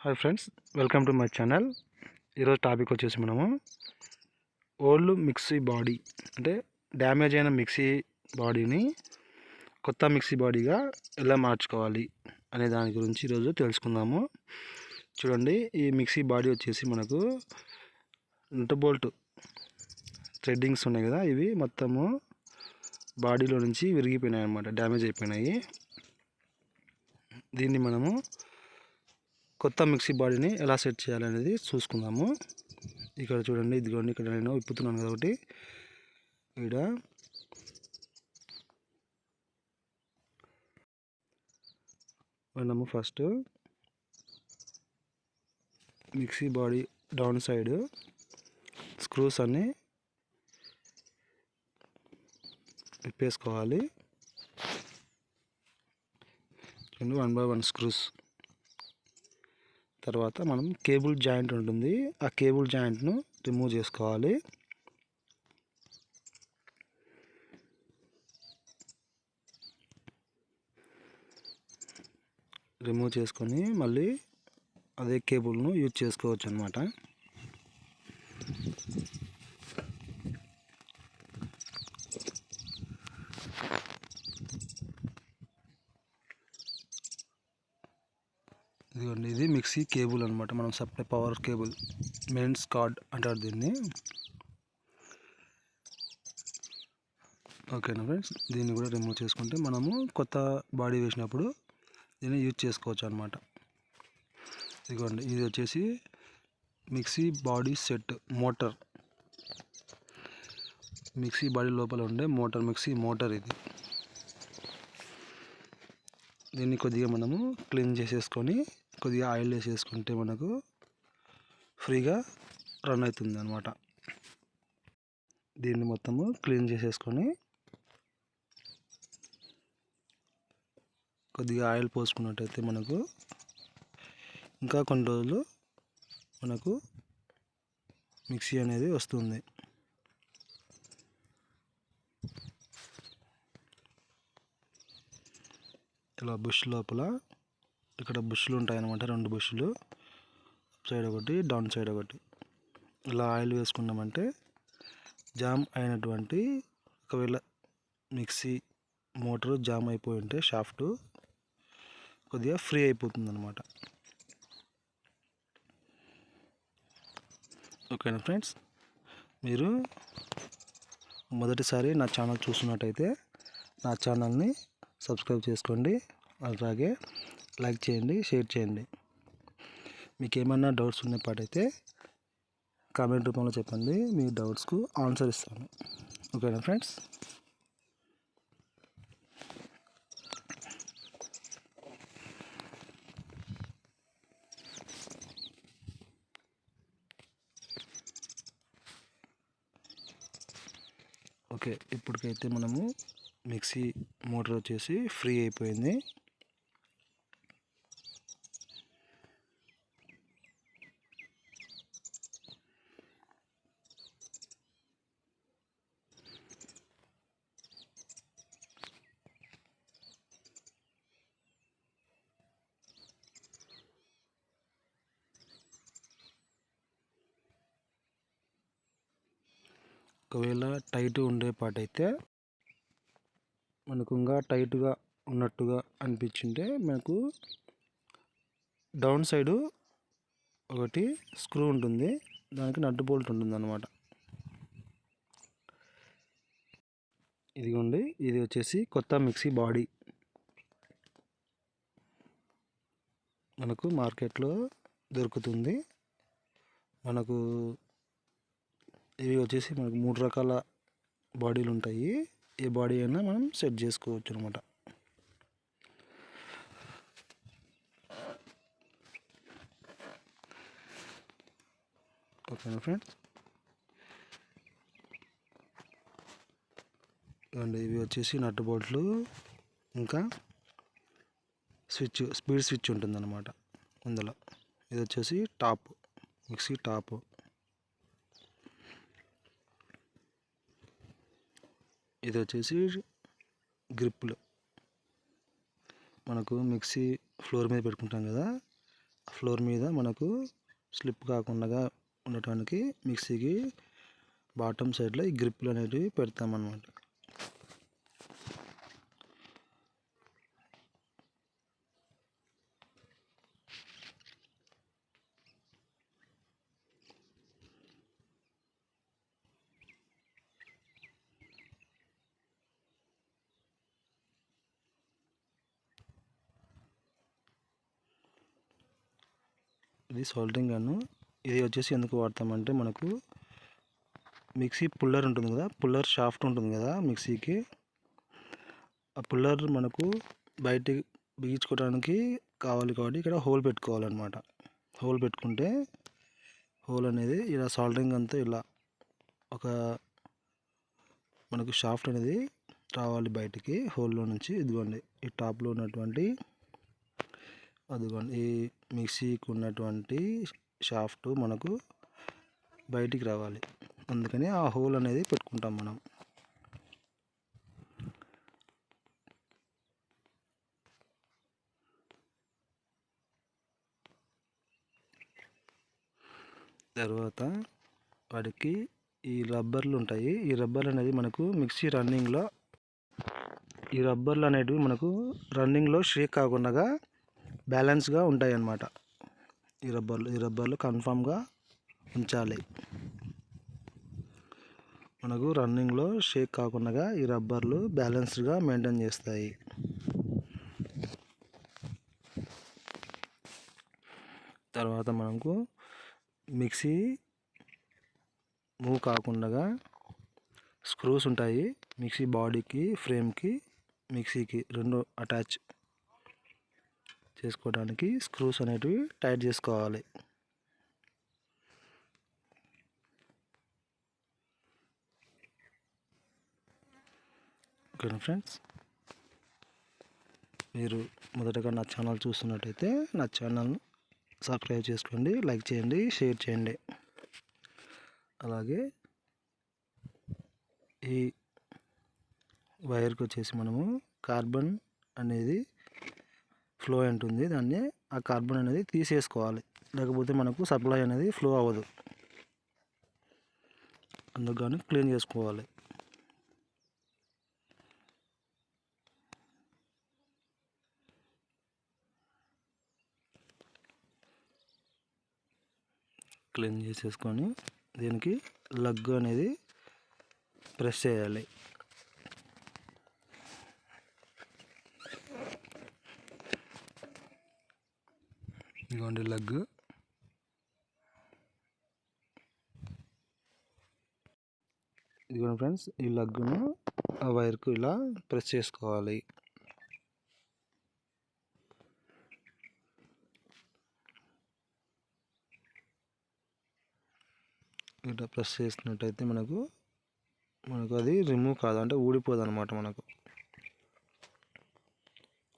Hi friends, welcome to my channel. ఈరోజు topic వచ్చేసి మనము ఓల్డ్ మిక్సీ బాడీ అంటే డ్యామేజ్ అయిన మిక్సీ బాడీని కొత్త మిక్సీ బాడీగా ఎలా మార్చుకోవాలి అనే దాని గురించి ఈరోజు తెలుసుకుందాము. చూడండి, ఈ మిక్సీ బాడీ వచ్చేసి మనకు నట్ బోల్ట్ థ్రెడ్డింగ్స్ ఉన్నాయి కదా, ఇవి మొత్తము బాడీలో నుంచి విరిగిపోయినాయి అన్నమాట, డ్యామేజ్ అయిపోయినాయి. దీన్ని మనము కొత్త మిక్సీ బాడీని ఎలా సెట్ చేయాలనేది చూసుకుందాము. ఇక్కడ చూడండి, ఇదిగోండి, ఇక్కడ నేను విప్పుతున్నాను కాబట్టి ఇక్కడ మనము first mixie body down side screws అన్ని విప్పేసుకోవాలి. చూడండి, 1 by 1 స్క్రూస్. తర్వాత మనం కేబుల్ జాయింట్ ఉంటుంది, ఆ కేబుల్ జాయింట్ను రిమూవ్ చేసుకోవాలి. రిమూవ్ చేసుకొని మళ్ళీ అదే కేబుల్ను యూజ్ చేసుకోవచ్చు అన్నమాట. ఇదిగోండి, ఇది మిక్సీ కేబుల్ అనమాట. మనం supply power cable, mains card అంటారు దీన్ని. ఓకేనా ఫ్రెండ్స్, దీన్ని కూడా రిమూవ్ చేసుకుంటే మనము కొత్త బాడీ వేసినప్పుడు దీన్ని యూజ్ చేసుకోవచ్చు అనమాట. ఇదిగోండి, ఇది వచ్చేసి mixie body set motor. Mixie body లోపల ఉండే మోటార్, మిక్సీ మోటార్ ఇది. దీన్ని కొద్దిగా మనము క్లీన్ చేసేసుకొని కొద్దిగా ఆయిల్ వేసేసుకుంటే మనకు ఫ్రీగా రన్ అవుతుంది అనమాట. దీన్ని మొత్తము క్లీన్ చేసేసుకొని కొద్దిగా ఆయిల్ పోసుకున్నట్టయితే మనకు ఇంకా కొన్ని రోజులు మనకు మిక్సీ అనేది వస్తుంది. ఇలా బుష్ లోపల ఇక్కడ బుష్లు ఉంటాయన్నమాట, 2 బుష్లు, అప్ సైడ్ ఒకటి, డౌన్ సైడ్ ఒకటి. ఇలా ఆయిల్ వేసుకున్నామంటే జామ్ అయినటువంటి, ఒకవేళ మిక్సీ మోటారు జామ్ అయిపోయి ఉంటే షాఫ్ట్ కొద్దిగా ఫ్రీ అయిపోతుంది అనమాట. ఓకేనా ఫ్రెండ్స్, మీరు మొదటిసారి నా ఛానల్ చూస్తున్నట్టయితే నా ఛానల్ని సబ్స్క్రైబ్ చేసుకోండి, అలాగే లైక్ చేయండి, షేర్ చేయండి. మీకు ఏమైనా డౌట్స్ ఉన్నప్పటైతే కామెంట్ రూపంలో చెప్పండి, మీ డౌట్స్కు ఆన్సర్ ఇస్తాను. ఓకేనా ఫ్రెండ్స్. ఓకే, ఇప్పటికైతే మనము మిక్సీ మోటార్ వచ్చేసి ఫ్రీ అయిపోయింది. ఒకవేళ టైట్ ఉండే పాట అయితే మనకు ఇంకా టైట్గా ఉన్నట్టుగా అనిపించింటే మనకు డౌన్ సైడు ఒకటి స్క్రూ ఉంటుంది, దానికి నట్ బోల్ట్ ఉంటుంది అన్నమాట. ఇదిగోండి, ఇది వచ్చేసి కొత్త మిక్సీ బాడీ. మనకు మార్కెట్లో దొరుకుతుంది. మనకు ఇవి వచ్చేసి మనకు 3 రకాల బాడీలు ఉంటాయి, ఏ బాడీ అయినా మనం సెట్ చేసుకోవచ్చు అనమాట. ఓకేనా ఫ్రెండ్స్, అండ్ ఇవి వచ్చేసి నట్ బోల్ట్లు, ఇంకా స్విచ్, స్పీడ్ స్విచ్ ఉంటుంది అన్నమాట ఇందులో. ఇది వచ్చేసి టాప్, మిక్సీ టాప్. ఇది వచ్చేసి గ్రిప్పులు, మనకు మిక్సీ ఫ్లోర్ మీద పెట్టుకుంటాం కదా, ఫ్లోర్ మీద మనకు స్లిప్ కాకుండా ఉండటానికి మిక్సీకి బాటమ్ సైడ్లో ఈ గ్రిప్పులు అనేటివి పెడతామన్నమాట. ఇది సోల్డరింగ్ గన్ను. ఇది వచ్చేసి ఎందుకు వాడతామంటే మనకు మిక్సీ పుల్లర్ ఉంటుంది కదా, పుల్లర్ షాఫ్ట్ ఉంటుంది కదా మిక్సీకి, ఆ పుల్లర్ మనకు బయటికి బిగించుకోవడానికి కావాలి కాబట్టి ఇక్కడ హోల్ పెట్టుకోవాలన్నమాట. హోల్ పెట్టుకుంటే హోల్ అనేది ఇలా సోల్డరింగ్ అంతా ఇలా ఒక మనకు షాఫ్ట్ అనేది రావాలి బయటికి హోల్లో నుంచి. ఇదిగోండి ఈ టాప్లో ఉన్నటువంటి అదిగోండి ఈ మిక్సీకి ఉన్నటువంటి షాఫ్ట్ మనకు బయటికి రావాలి, అందుకని ఆ హోల్ అనేది పెట్టుకుంటాం మనం. తర్వాత వాటికి ఈ రబ్బర్లు ఉంటాయి. ఈ రబ్బర్లు అనేది మనకు మిక్సీ రన్నింగ్లో ఈ రబ్బర్లు అనేటివి మనకు రన్నింగ్లో షేక్ కాకుండా బ్యాలెన్స్గా ఉంటాయి అన్నమాట. ఈ రబ్బర్లు కన్ఫామ్గా ఉంచాలి. మనకు రన్నింగ్లో షేక్ కాకుండా ఈ రబ్బర్లు బ్యాలెన్స్డ్గా మెయింటైన్ చేస్తాయి. తర్వాత మనకు మిక్సీ మూవ్ కాకుండా స్క్రూస్ ఉంటాయి. మిక్సీ బాడీకి, ఫ్రేమ్కి, మిక్సీకి రెండు అటాచ్ చేసుకోవడానికి స్క్రూస్ అనేటివి టైట్ చేసుకోవాలి. ఓకేనా ఫ్రెండ్స్, మీరు మొదటగా నా ఛానల్ చూస్తున్నట్టయితే నా ఛానల్ను సబ్స్క్రైబ్ చేసుకోండి, లైక్ చేయండి, షేర్ చేయండి. అలాగే ఈ వైర్కి వచ్చేసి మనము కార్బన్ అనేది ఫ్లో ఉంటుంది, దాన్ని ఆ కార్బన్ అనేది తీసేసుకోవాలి, లేకపోతే మనకు సప్లై అనేది ఫ్లో అవ్వదు. అందుకని క్లీన్ చేసుకోవాలి. క్లీన్ చేసేసుకొని దీనికి లగ్ అనేది ప్రెస్ చేయాలి. ఇదిగోండి లగ్. ఇదిగోండి ఫ్రెండ్స్, ఈ లగ్గును ఆ వైర్కు ఇలా ప్రెస్ చేసుకోవాలి. ఇట్లా ప్రెస్ చేసినట్టయితే మనకు అది రిమూవ్ కాదు, అంటే ఊడిపోదు అనమాట మనకు.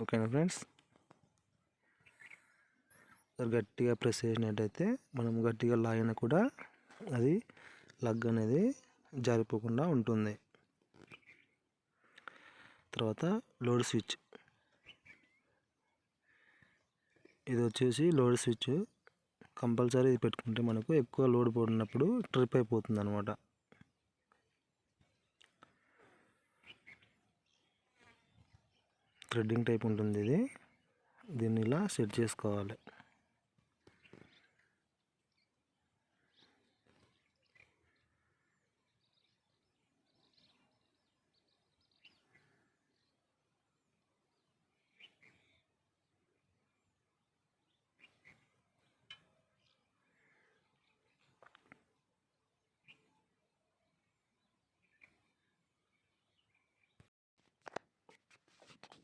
ఓకేనా ఫ్రెండ్స్, గట్టిగా ప్రెస్ చేసినట్టయితే మనం గట్టిగా లాగినా కూడా అది లగ్ అనేది జారిపోకుండా ఉంటుంది. తర్వాత లోడ్ స్విచ్. ఇది వచ్చేసి లోడ్ స్విచ్. కంపల్సరీ ఇది పెట్టుకుంటే మనకు ఎక్కువ లోడ్ పడినప్పుడు ట్రిప్ అయిపోతుంది అనమాట. థ్రెడ్డింగ్ టైప్ ఉంటుంది ఇది. దీన్ని ఇలా సెట్ చేసుకోవాలి.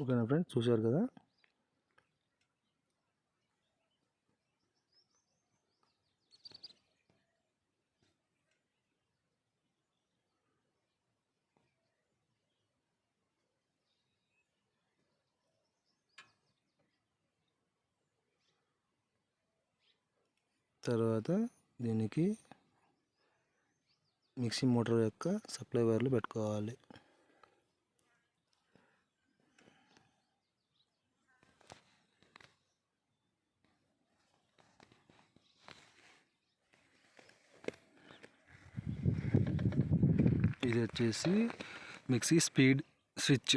ఓకేనా ఫ్రెండ్స్, చూశారు కదా. తర్వాత దీనికి మిక్సీ మోటార్ యొక్క సప్లై వైర్లు పెట్టుకోవాలి. ఇది వచ్చేసి మిక్సీ స్పీడ్ స్విచ్.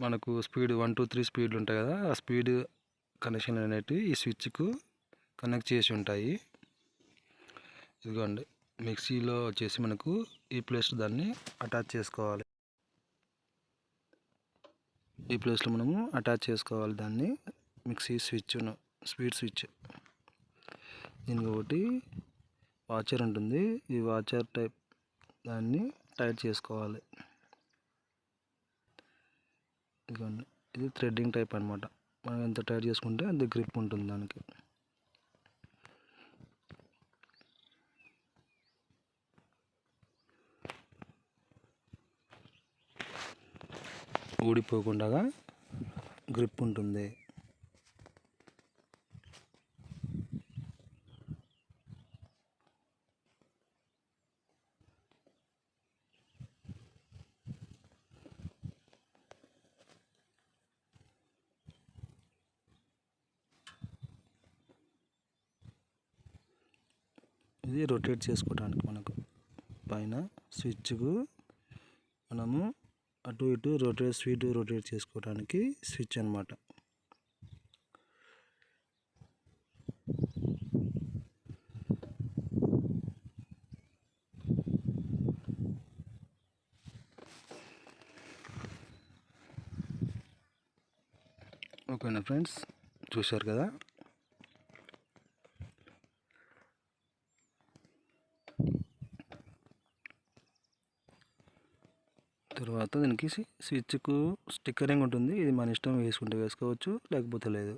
మనకు స్పీడ్ 1 2 3 స్పీడ్లు ఉంటాయి కదా, ఆ స్పీడ్ కనెక్షన్ అనేటివి ఈ స్విచ్కు కనెక్ట్ చేసి ఉంటాయి. ఇదిగోండి, మిక్సీలో వచ్చేసి మనకు ఈ ప్లేస్లో దాన్ని అటాచ్ చేసుకోవాలి. ఈ ప్లేస్లో మనము అటాచ్ చేసుకోవాలి దాన్ని, మిక్సీ స్విచ్ను, స్పీడ్ స్విచ్. దీనికి ఒకటి వాచర్ ఉంటుంది, ఈ వాచర్ టైప్ దాన్ని టైట్ చేసుకోవాలి. ఇదిగోండి, ఇది థ్రెడ్డింగ్ టైప్ అనమాట. మనం ఎంత టైట్ చేసుకుంటే అంత గ్రిప్ ఉంటుంది దానికి. ఊడిపోకుండా గ్రిప్ ఉంటుంది. ఇది రొటేట్ చేసుకోవడానికి మనకు పైన స్విచ్కు మనము అటు ఇటు రొటేట్ చేసుకోవడానికి స్విచ్ అనమాట. ఓకేనా ఫ్రెండ్స్, చూశారు కదా. తర్వాత దీనికి స్విచ్కు స్టిక్కరింగ్ ఉంటుంది, ఇది మన ఇష్టం, వేసుకుంటే వేసుకోవచ్చు లేకపోతే లేదు.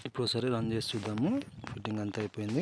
ఇప్పుడు ఒకసారి రన్ చేసి చూద్దాము. ఫిట్టింగ్ అంతా అయిపోయింది.